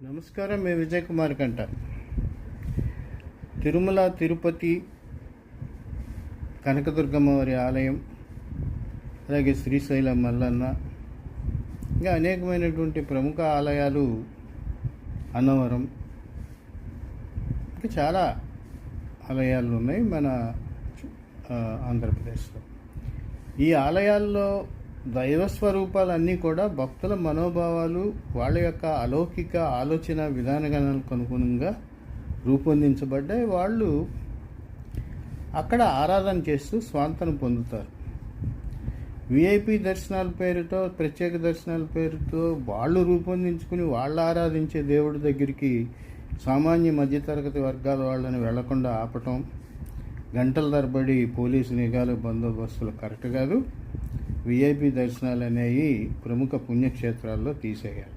నమస్కారం. మీ విజయ్ కుమార్ కంట. తిరుమల, తిరుపతి, కనకదుర్గమ్మ వారి ఆలయం, అలాగే శ్రీశైలం మల్లన్న, ఇంకా అనేకమైనటువంటి ప్రముఖ ఆలయాలు, అన్నవరం, ఇంకా చాలా ఆలయాలు ఉన్నాయి మన ఆంధ్రప్రదేశ్లో. ఈ ఆలయాల్లో దైవస్వరూపాలన్నీ కూడా భక్తుల మనోభావాలు, వాళ్ళ యొక్క అలౌకిక ఆలోచన విధానాలకు అనుగుణంగా రూపొందించబడ్డాయి. వాళ్ళు అక్కడ ఆరాధన చేస్తూ స్వాంతన పొందుతారు. విఐపి దర్శనాల పేరుతో, ప్రత్యేక దర్శనాల పేరుతో వాళ్ళు రూపొందించుకుని వాళ్ళు ఆరాధించే దేవుడి దగ్గరికి సామాన్య మధ్యతరగతి వర్గాల వాళ్ళని వెళ్లకుండా ఆపటం, గంటల తరబడి పోలీసు నిఘాలు, బందోబస్తులు కరెక్ట్ కాదు. విఐపి దర్శనాలు అనేవి ప్రముఖ పుణ్యక్షేత్రాల్లో తీసేయాలి.